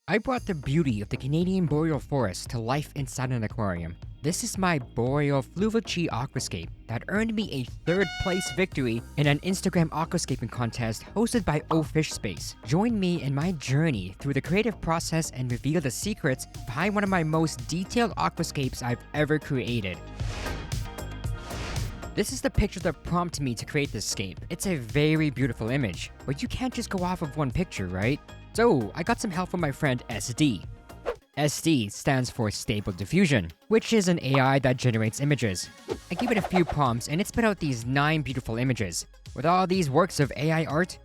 I brought the beauty of the Canadian boreal forest to life inside an aquarium. This is my boreal Fluval Aquascape that earned me a third place victory in an Instagram aquascaping contest hosted by Fish Space. Join me in my journey through the creative process and reveal the secrets behind one of my most detailed aquascapes I've ever created. This is the picture that prompted me to create this scape. It's a very beautiful image, but you can't just go off of one picture, right? So I got some help from my friend SD. SD stands for Stable Diffusion, which is an AI that generates images. I gave it a few prompts and it spit out these 9 beautiful images. With all these works of AI art,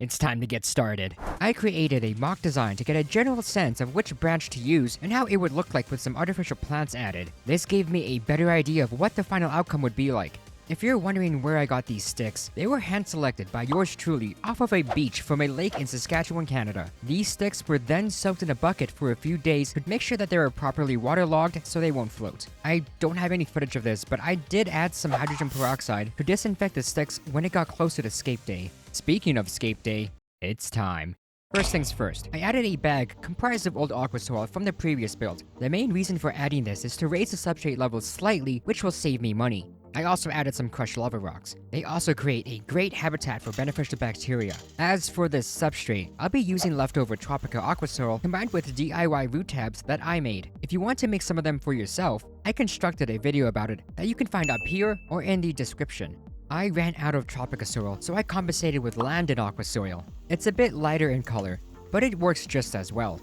it's time to get started. I created a mock design to get a general sense of which branch to use and how it would look like with some artificial plants added. This gave me a better idea of what the final outcome would be like. If you're wondering where I got these sticks, they were hand-selected by yours truly off of a beach from a lake in Saskatchewan, Canada. These sticks were then soaked in a bucket for a few days to make sure that they were properly waterlogged so they won't float. I don't have any footage of this, but I did add some hydrogen peroxide to disinfect the sticks when it got closer to scape day. Speaking of scape day, it's time. First things first, I added a bag comprised of old aqua soil from the previous build. The main reason for adding this is to raise the substrate levels slightly, which will save me money. I also added some crushed lava rocks. They also create a great habitat for beneficial bacteria. As for this substrate, I'll be using leftover tropical aqua soil combined with DIY root tabs that I made. If you want to make some of them for yourself, I constructed a video about it that you can find up here or in the description. I ran out of tropical soil, so I compensated with land and aqua soil. It's a bit lighter in color, but it works just as well.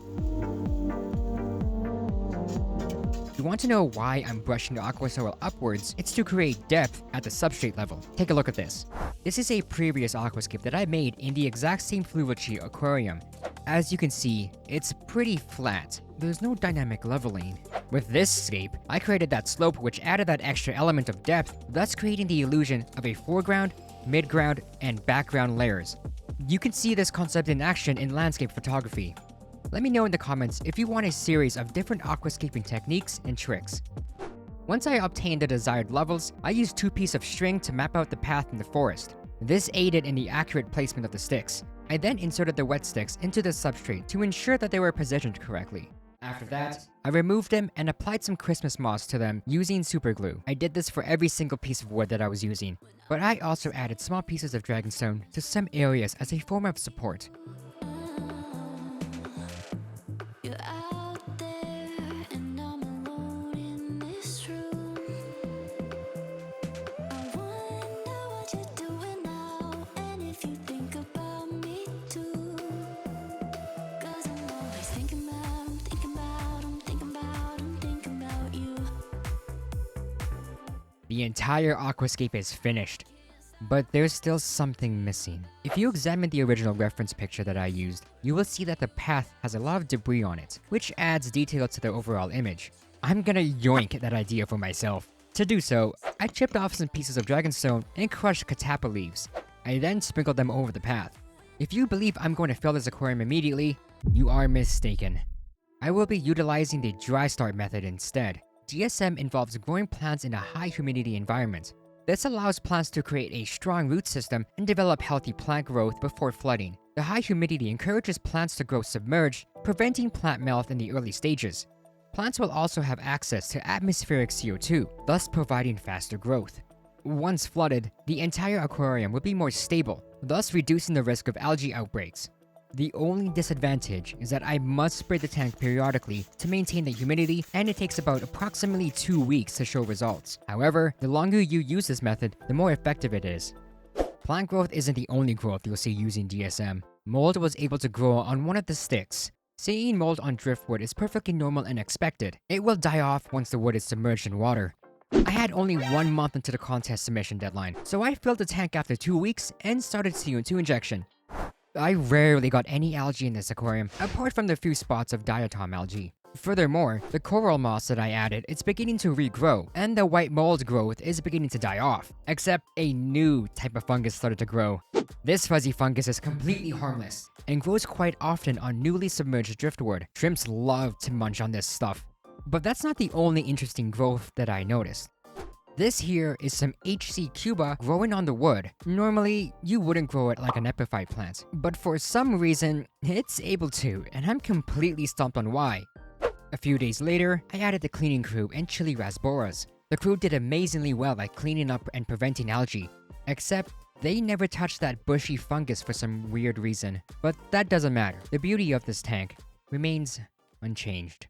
You want to know why I'm brushing the aqua soil upwards? It's to create depth at the substrate level. Take a look at this. This is a previous aquascape that I made in the exact same Fluval aquarium. As you can see, it's pretty flat. There's no dynamic leveling. With this scape, I created that slope which added that extra element of depth, thus creating the illusion of a foreground, midground, and background layers. You can see this concept in action in landscape photography. Let me know in the comments if you want a series of different aquascaping techniques and tricks. Once I obtained the desired levels, I used 2 pieces of string to map out the path in the forest. This aided in the accurate placement of the sticks. I then inserted the wet sticks into the substrate to ensure that they were positioned correctly. After that, I removed them and applied some Christmas moss to them using super glue. I did this for every single piece of wood that I was using, but I also added small pieces of dragonstone to some areas as a form of support. The entire aquascape is finished, but there's still something missing. If you examine the original reference picture that I used, you will see that the path has a lot of debris on it, which adds detail to the overall image. I'm gonna yoink that idea for myself. To do so, I chipped off some pieces of dragonstone and crushed catappa leaves. I then sprinkled them over the path. If you believe I'm going to fill this aquarium immediately, you are mistaken. I will be utilizing the dry start method instead. DSM involves growing plants in a high humidity environment. This allows plants to create a strong root system and develop healthy plant growth before flooding. The high humidity encourages plants to grow submerged, preventing plant melt in the early stages. Plants will also have access to atmospheric CO2, thus providing faster growth. Once flooded, the entire aquarium will be more stable, thus reducing the risk of algae outbreaks. The only disadvantage is that I must spray the tank periodically to maintain the humidity, and it takes about approximately 2 weeks to show results. However, the longer you use this method, the more effective it is. Plant growth isn't the only growth you'll see using DSM. Mold was able to grow on one of the sticks. Seeing mold on driftwood is perfectly normal and expected. It will die off once the wood is submerged in water. I had only 1 month until the contest submission deadline, so I filled the tank after 2 weeks and started CO2 injection. I rarely got any algae in this aquarium, apart from the few spots of diatom algae. Furthermore, the coral moss that I added is beginning to regrow, and the white mold growth is beginning to die off, except a new type of fungus started to grow. This fuzzy fungus is completely harmless, and grows quite often on newly submerged driftwood. Shrimps love to munch on this stuff. But that's not the only interesting growth that I noticed. This here is some HC Cuba growing on the wood. Normally, you wouldn't grow it like an epiphyte plant, but for some reason, it's able to, and I'm completely stumped on why. A few days later, I added the cleaning crew and chili rasboras. The crew did amazingly well at cleaning up and preventing algae, except they never touched that bushy fungus for some weird reason. But that doesn't matter. The beauty of this tank remains unchanged.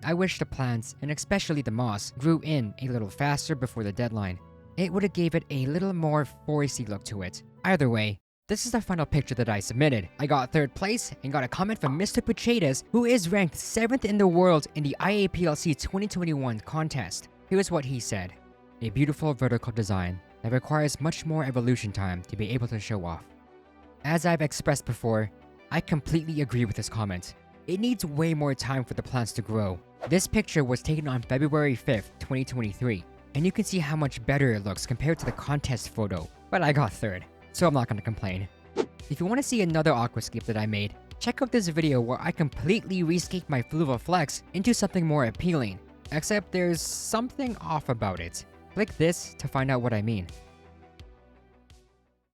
I wish the plants, and especially the moss, grew in a little faster before the deadline. It would have gave it a little more foresty look to it. Either way, this is the final picture that I submitted. I got 3rd place and got a comment from Mr. Petite, who is ranked 7th in the world in the IAPLC 2021 contest. Here's what he said. A beautiful vertical design that requires much more evolution time to be able to show off. As I've expressed before, I completely agree with this comment. It needs way more time for the plants to grow. This picture was taken on February 5th, 2023, and you can see how much better it looks compared to the contest photo, but I got 3rd, so I'm not gonna complain. If you want to see another aquascape that I made, check out this video where I completely rescaped my Fluval Flex into something more appealing, except there's something off about it. Click this to find out what I mean.